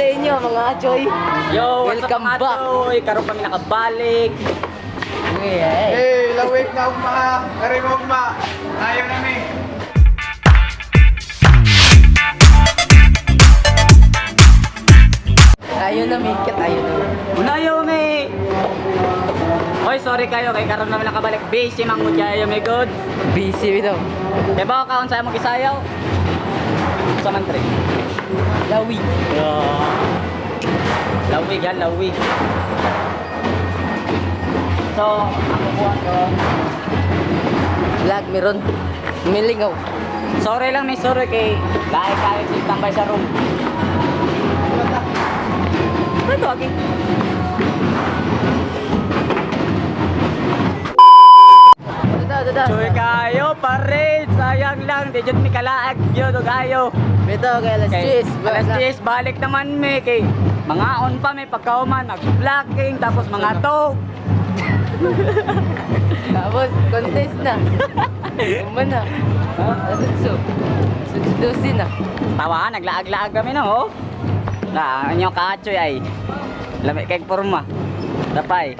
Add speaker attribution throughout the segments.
Speaker 1: sa inyo mga Achoi?
Speaker 2: Yo,
Speaker 1: welcome back.
Speaker 2: Karoon kami nakabalik.
Speaker 3: Hey, lawig na ugma. Kari mo ugma. Ayaw namin.
Speaker 1: Ayaw na mikit, ayaw na.
Speaker 2: Unayo may. Hoy, sorry kayo kay karon namin nakabalik. Busy man mo kayo may good.
Speaker 1: Busy daw.
Speaker 2: Kay ba kaon sa mo gisayaw? Sa man tre.
Speaker 1: Lawig.
Speaker 2: Lawig yan, lawig. So, ako buwan ko.
Speaker 1: Vlog meron. Milingaw.
Speaker 2: Sorry lang, may sorry kay lahi kayo si tambay sa room. Ano lagi? Choy kayo pare, sayang lang, di jud mi kalaag jud og ayo.
Speaker 1: Beto kay alas 10.
Speaker 2: Alas 10 balik naman mi kay mga on pa may pagkauman mag-vlogging tapos mga tog.
Speaker 1: Tapos contest na. Kuman na. Asutso. Sutsudusin na.
Speaker 2: Tawa, naglaag-laag kami no, oh. Na, anyo ka Achoi ay. Lami kay porma. Tapay.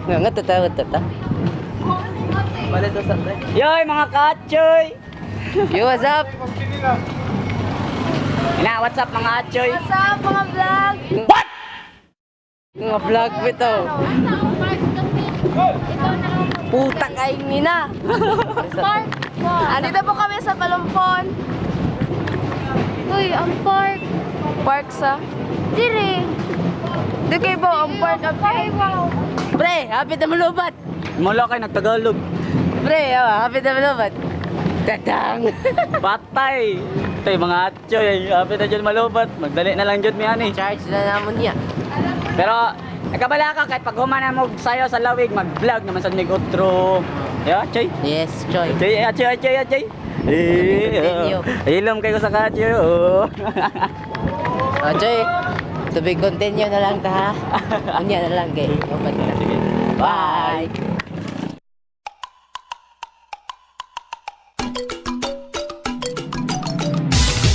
Speaker 1: Nga tatawad tata. Balik to sa pre.
Speaker 2: Yoy mga ka-Achoi.
Speaker 1: Yo, what's up?
Speaker 2: Ina, what's up mga Achoi?
Speaker 4: What's up mga vlog?
Speaker 2: What?
Speaker 1: Mga vlog bito. Puta kay mina.
Speaker 4: Park. Andito po kami sa PALOMPON. Uy, ang park. Park sa? Dire. Di kayo po, ang park.
Speaker 1: Pre, hapit na malubat.
Speaker 2: Mula kay nagtagalog.
Speaker 1: Pre, hapit na malubat. Tatang.
Speaker 2: Patay. Ito yung mga Achoi, hapit na dyan malubat. Magdali na lang dyan mi ani.
Speaker 1: Charge na naman niya.
Speaker 2: Pero, nakabala ka kahit pag humana mo sayo sa lawig, mag-vlog naman sa mig outro. Yeah, Achoi?
Speaker 1: Yes, Choy.
Speaker 2: Achoi. Ilom kayo sa ka-Achoi. Oh.
Speaker 1: Choy, to be continue na lang ta ha. Unya na lang kay.
Speaker 2: Sige.
Speaker 1: Bye.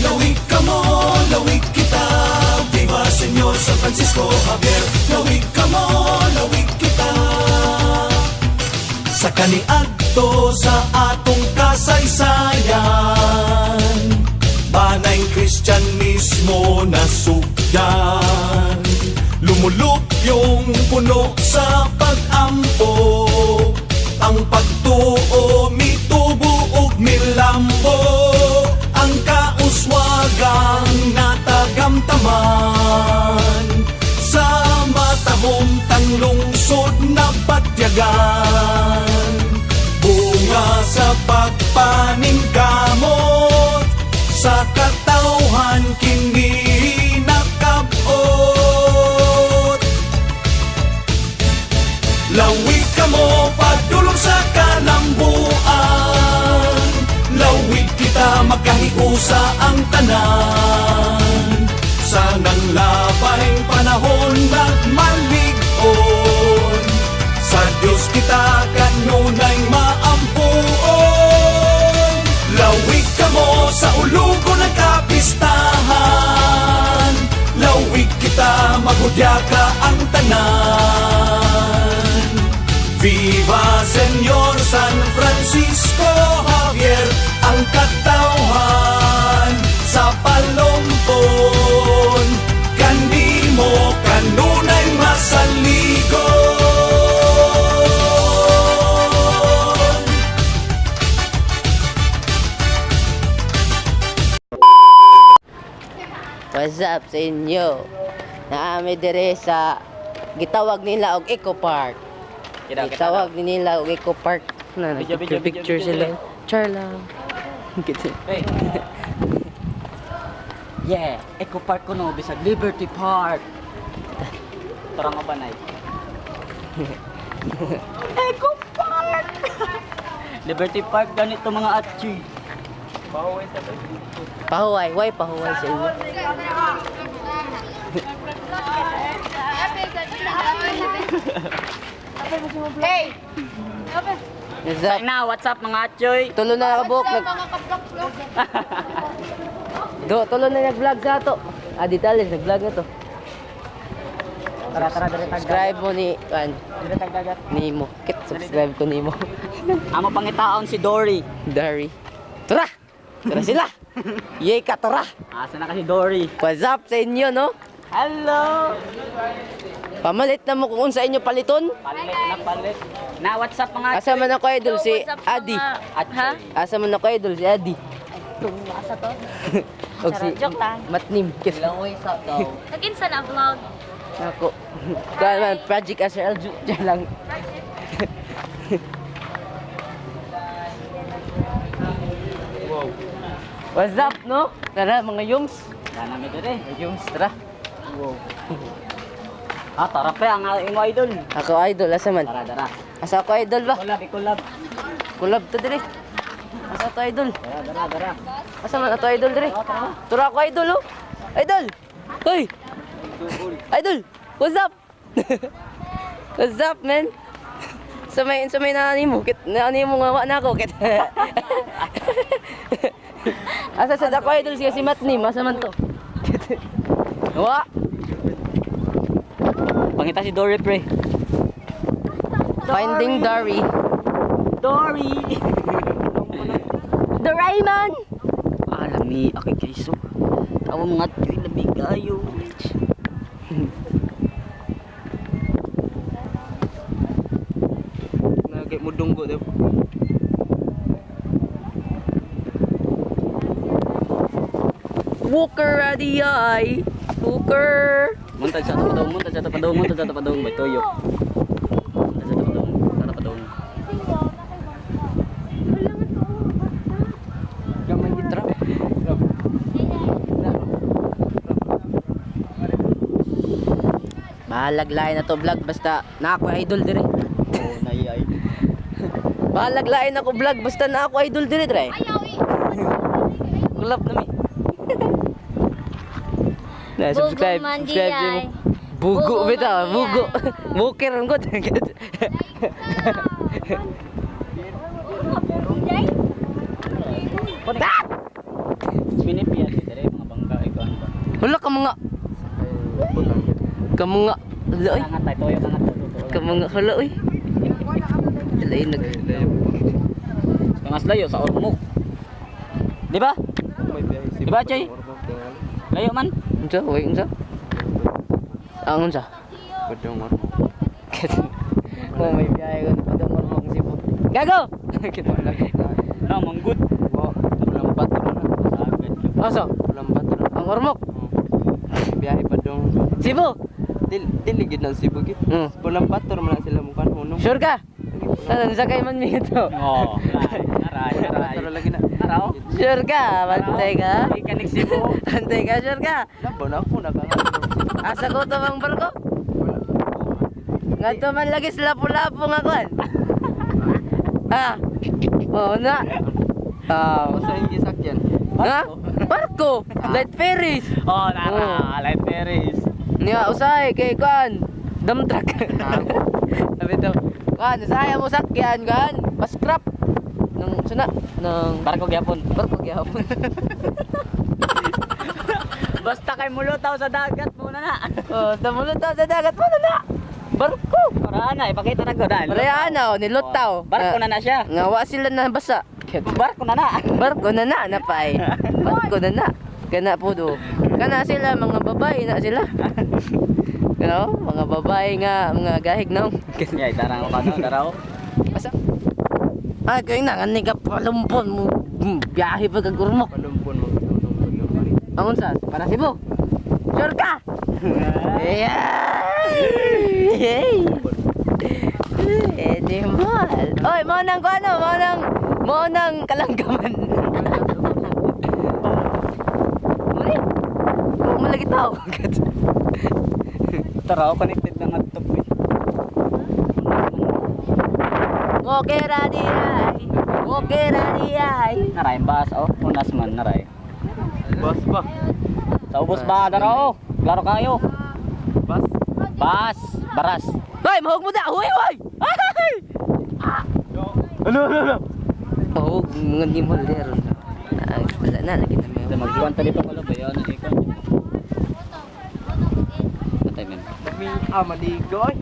Speaker 5: Lawig ka mo, lawig kita. Viva Señor San Francisco Javier. Lawig ka mo, lawig kita. Sa kaniadto sa atong kasaysayan, banay Kristyanismo nasugdan. Lumulok yung puno sa pag-ampo, ang pagtuo mitubo ug milambo, ang kauswagang natagamtaman sa matahong tanglungsod na patyagan. Bunga sa pagpaningkamot, sa katawhan kini nakabot. Lawig ka mo padulong sa kalambuan, lawig kita makahiusa ang tanan. Sa nang labay panahon nagmalig-on, sa Diyos kita kanunay maampuon. Lawig ka mo sa ulugo ng kapistahan, lawig kita magudya ka ang tanan. Viva Señor San Francisco Javier, ang katawhan sa PALOMPON, kanimo kanunay masaligon.
Speaker 1: What's up sa inyo? Naami dire sa gitawag nila og Eco Park. Gitawag nila og Eco Park na picture sila. Char lang.
Speaker 2: Hey. Yeah, Eco Park ko no, bisag Liberty Park. Tara nga banay. Eco Park! Liberty Park, ganito mga Achoi.
Speaker 1: Pahuway, why pahuway sa inyo?
Speaker 4: Hey!
Speaker 1: What's up?
Speaker 2: Na, what's up mga Achoi?
Speaker 1: Tulo na kabuk. tulo na nag-vlog sa ato. Adi Tales, nag-vlog na to.
Speaker 2: Tara, dire tag.
Speaker 1: Subscribe mo ni,
Speaker 2: Dire tag dagat.
Speaker 1: Nimo. Kit, subscribe ko Nimo.
Speaker 2: Amo pangitaon si Dory.
Speaker 1: Dari. Tara! Tara sila! Yay ka, tara!
Speaker 2: Asa na kasi Dory?
Speaker 1: What's up sa inyo, no?
Speaker 2: Hello!
Speaker 1: Pamalit na mo kung sa inyo paliton.
Speaker 2: Palit. Na WhatsApp mga
Speaker 1: Asa man ako idol si Adi.
Speaker 4: Ha?
Speaker 1: Asa man ako idol si Adi.
Speaker 4: Asa to?
Speaker 1: O si
Speaker 4: Joke lang.
Speaker 1: Matnim.
Speaker 2: Ilang way sa daw.
Speaker 4: Nag-insa na vlog.
Speaker 1: Ako. Kaya Project Asher Alju. Diyan lang. What's up, no? Tara, mga yums.
Speaker 2: Sana mi dire.
Speaker 1: Yums, tara.
Speaker 2: Tara pre ang imo idol.
Speaker 1: Ako idol, asa man?
Speaker 2: Tara.
Speaker 1: Asa ako idol ba?
Speaker 2: Collab.
Speaker 1: Kulab to dire. Asa to idol?
Speaker 2: Tara.
Speaker 1: Asa man ato idol dire? Tara ako idol, oh. Idol! Hoy! Idol! What's up? What's up, man? Samay na mo. Nani mo nga na ako. Kit. Asa sa ako idol siya si Matnim. Asa man to? Wa!
Speaker 2: Pangita si Dory pre.
Speaker 1: Finding Dory.
Speaker 2: Dory.
Speaker 1: Doraemon!
Speaker 2: Alami akay kayso. Tawa mga tuy labi kayo.
Speaker 3: Nagay mo dunggo daw.
Speaker 1: Walker ready ay. Walker.
Speaker 2: Muntad sa tapadong. Bay toyo. Muntad sa tapadong. Sa tapadong.
Speaker 1: Gamay gitra. Bahalaglain na to vlog basta na ako idol dire.
Speaker 2: Oh, nayay.
Speaker 1: Bahalaglain ako vlog basta na ako idol dire dire. Kulap na mi. Na subscribe,
Speaker 4: Bugo man di
Speaker 1: subscribe
Speaker 4: ay.
Speaker 1: mo. Bugo
Speaker 4: Bugo
Speaker 1: bitaw,
Speaker 4: man di
Speaker 1: bugo. Buker ang god.
Speaker 2: Pinipian dire mga bangka ikaw ano ba?
Speaker 1: Wala ka mga hala oy.
Speaker 2: Kangat tayo toyo kangat.
Speaker 1: Ka mga hala oy. Dalay nag.
Speaker 2: Kangas layo sa ormok. Di ba? Di ba, Chay? Layo man.
Speaker 1: Unsa? Oy, unsa? Ang unsa?
Speaker 3: Padong mo.
Speaker 1: Oh, may biyahe ko pa daw marmong Cebu. Gago!
Speaker 2: Na manggod.
Speaker 3: Lambat na.
Speaker 1: Asa?
Speaker 3: Lambat na.
Speaker 1: Ang ormok.
Speaker 3: Biyahe padong.
Speaker 1: Cebu.
Speaker 3: Diligid ng Cebu gid. Pulang bator man sila mukan hunong.
Speaker 1: Sure ka? Saan sa kay man mi ito?
Speaker 2: Oh, naray.
Speaker 3: Bator lagi na.
Speaker 2: Araw.
Speaker 1: Sure ka? Bantay ka?
Speaker 2: Ikanik Cebu.
Speaker 1: Bantay ka, sure ka?
Speaker 3: Labo na ako nakanga.
Speaker 1: Asa ko to bang barko? Nga to man lagi sila lapu-lapu nga kuan. Ah. Oh na. Ah.
Speaker 3: Sa hindi sakyan.
Speaker 1: Ha? Barko. Light ferries.
Speaker 2: Oh, light Paris.
Speaker 1: Niya usay kay kuan. Dump truck. Sabi to. Kuan, saya mo sakyan kuan. Paskrap. Nang suna nang
Speaker 2: Barko gyapon.
Speaker 1: barko gyapon.
Speaker 2: Basta kay mulutaw sa dagat muna na.
Speaker 1: Oh, tamulot sa dagat mo na. Barko.
Speaker 2: Para na ipakita na ko dahil.
Speaker 1: Parayaan na, nilutaw.
Speaker 2: Barko na siya.
Speaker 1: Ngawa sila na basa.
Speaker 2: Barko na na.
Speaker 1: Barko na napay. Barko na. Kana po do. Kana sila mga babae na sila. Kano? Mga babae nga, mga gahig na.
Speaker 2: Yay, tarang ko kano, daraw.
Speaker 1: Asa? Ay, kayo na, nga ka palumpon mo. Biyahe pa kagurmok.
Speaker 3: Palumpon mo.
Speaker 1: Angon sa? Para Cebu. Sure ka? Yay! Di mahal. Oy, mo nang kuano, mo nang kalanggaman. Muli. Mo lagi tao.
Speaker 2: Taraw connected lang at top.
Speaker 1: Okay, ready ay. Okay, ready ay.
Speaker 2: Naray bas oh, unas man naray.
Speaker 3: Bas ba?
Speaker 2: Sa ubos ba daraw? Klaro kayo.
Speaker 3: Bas.
Speaker 2: Baras.
Speaker 1: Hoy, mahog mo da. Hoy, hoy. Ay!
Speaker 3: Ano?
Speaker 1: Oh, mga di mo lero na. Wala na, lagi na may
Speaker 2: Magkuhan ta dito pala ba yan? Ikon. Matay men.
Speaker 3: Maligoy.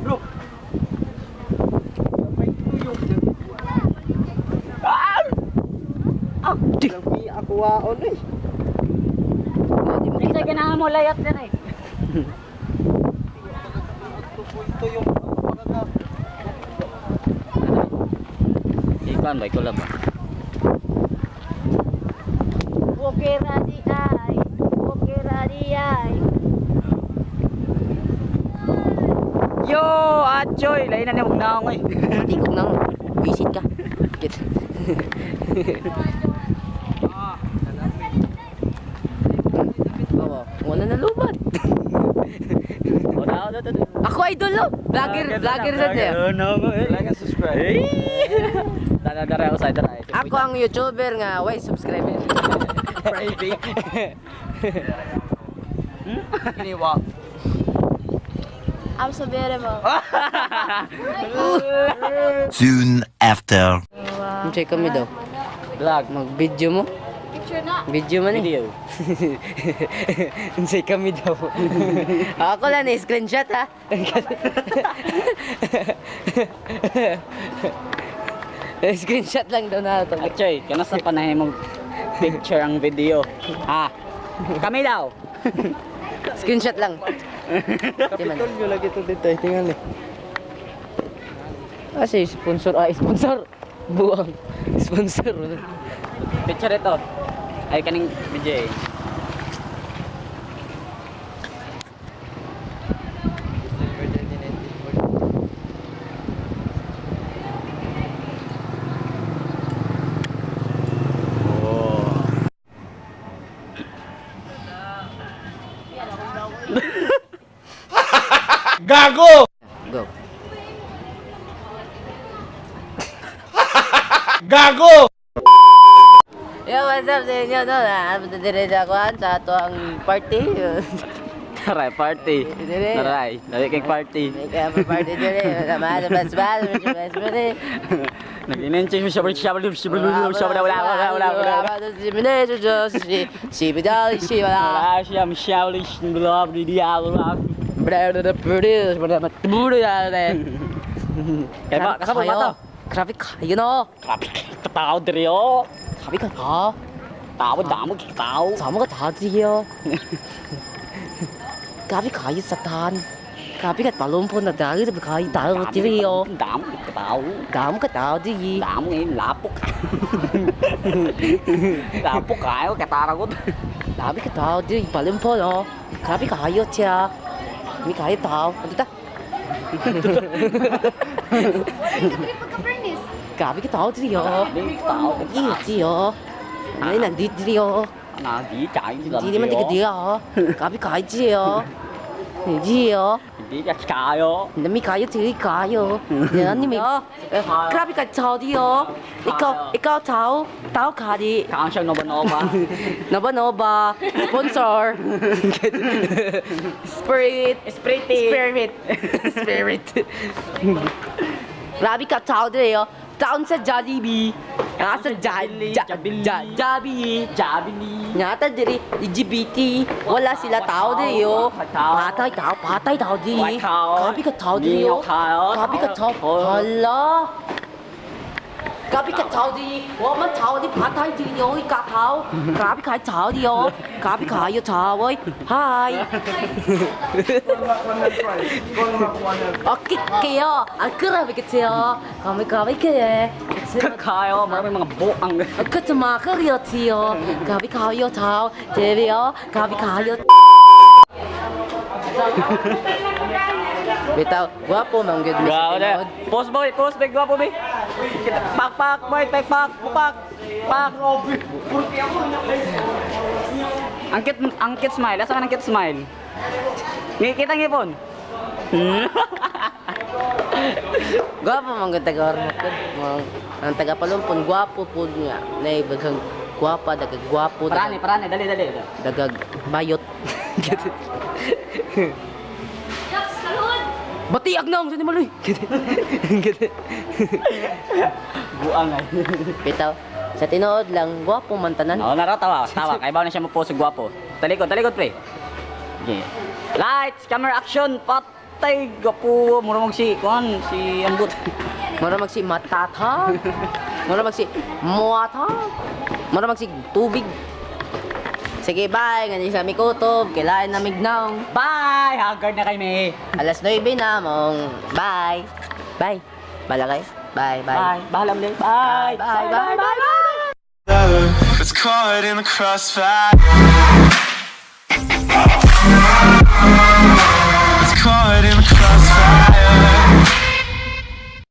Speaker 3: Bro. May tuyok dyan. Lagi ako waon eh.
Speaker 2: Kasi ganahan mo layat din eh.
Speaker 3: Tuyok.
Speaker 2: Ikon ba? Ikaw lang ba?
Speaker 4: Okay, ready, ay. Okay, ready, ay.
Speaker 2: Yo! Achoi! Lain na niya magnaong eh.
Speaker 1: Tingkog na mo. Visit ka. Oo, wala na lubat. Ako idol no? Vlogger sa dia.
Speaker 3: Like and subscribe.
Speaker 2: Dara ako sa dara.
Speaker 1: Ako ang YouTuber nga, way subscriber.
Speaker 3: Crazy. Kiniwa.
Speaker 4: I'm so beautiful.
Speaker 5: Soon after.
Speaker 1: Check kami daw.
Speaker 2: Vlog.
Speaker 1: Mag-video mo.
Speaker 4: Picture na.
Speaker 1: Video man eh.
Speaker 2: Video.
Speaker 1: Check kami daw. Ako lang na screenshot ha. Screenshot lang daw na ito.
Speaker 2: Achoi, kana sa panahon mong picture ang video. Ha? Kami daw.
Speaker 1: Screenshot lang.
Speaker 3: Kapitol nyo lagi ito dito. Tingnan eh.
Speaker 1: Kasi sponsor, sponsor. Buang. Sponsor.
Speaker 2: Picture ito. Ay kaning video eh.
Speaker 5: Gago!
Speaker 1: Go.
Speaker 5: Gago!
Speaker 1: Yo, what's up sa inyo? No, dire ako sa ato ang party.
Speaker 2: Taray, party.
Speaker 1: Dire.
Speaker 2: Taray, dali kay party.
Speaker 1: May kaya pa party dire. Sama sa basbas.
Speaker 2: Nag-inenche siya kasama mata.
Speaker 1: Grabe kayo no.
Speaker 2: Grabe katao diri oh.
Speaker 1: Grabe ka ha.
Speaker 2: Tao damo katao.
Speaker 1: Sama ka tadiyo. Grabe kayo satan. Grabe ka palumpon na dahil sa kayo tao diriyo.
Speaker 2: Damo katao.
Speaker 1: Damo ka tao di.
Speaker 2: Damo ngayon lapok. Lapok kayo kataragot.
Speaker 1: Grabe ka tao di palumpon no. Grabe kayo tiya. May kayo tao. Ano ta?
Speaker 4: Pagka-pernis.
Speaker 1: Grabe ka tao diriyo.
Speaker 2: Tao
Speaker 1: Iyo diyo. Ay nandito diriyo.
Speaker 2: Nadi chạy
Speaker 1: Hindi naman tiga diyo. Grabe kayo diyo. Diyo.
Speaker 2: Hindi ka kayo.
Speaker 1: Nami kayo diri kayo. Yan ni may. Grabe ka tao diyo. Ikaw tao. Tao ka di.
Speaker 2: Kang siyang nova-nova.
Speaker 1: Nova. Sponsor. Spirit. Grabe ka tao diriyo. Taon sa Jollibee. Nasa Jollibee. Nyata diri LGBT. Wala sila tao diriyo. Patay tao diri. Grabe ka tao diriyo. Grabe ka tao. Hala. Grabe ka tao diri. Waman tao di patay diriyo. Ika tao. Grabe ka tao diriyo. Grabe kayo tao. Hi. Okay kayo. Grabe ka tiyo. Grabe kayo.
Speaker 2: Kayo, maraming mga buang.
Speaker 1: Katama kayo tiyo. Grabe kayo tao. Diriyo. Grabe kayo. Bitaw, guwapo man gud Miss
Speaker 2: Gawa na.
Speaker 1: Pinod.
Speaker 2: Post boy, gwapo boy. Pak, boy, pak. Angkit smile. Asa ka angkit smile? Ngikita ngipon.
Speaker 1: Guwapo man gud taga Ormoc. Ang taga Palumpon guwapo pud nga. Nay baghang gwapa, dagag gwapo,
Speaker 2: Parane, dali.
Speaker 1: dagag bayot.
Speaker 4: Jax, kalun!
Speaker 1: Batiag na ang maloy.
Speaker 2: Buang ay.
Speaker 1: Bitaw, sa tinuod lang, gwapo man tanan.
Speaker 2: Oo, tawa. Kaya ba na siya mapost sa gwapo. Talikod, pre. Okay. Lights, camera, action, patay, gwapo. Mura mag si Ambot.
Speaker 1: Mura magsi matata. Mura magsi muata. Mura magsi tubig. Sige, bye. Ganyan sa aming kutob. Kailangan na mignong.
Speaker 2: Bye! Haggard na kay May.
Speaker 1: Alas 9 na mong. Bye. Bye. Bala kayo. Bye.
Speaker 2: Bye. Bahala mo din. Bye.
Speaker 1: Bye. Bye.
Speaker 5: It's caught in the crossfire.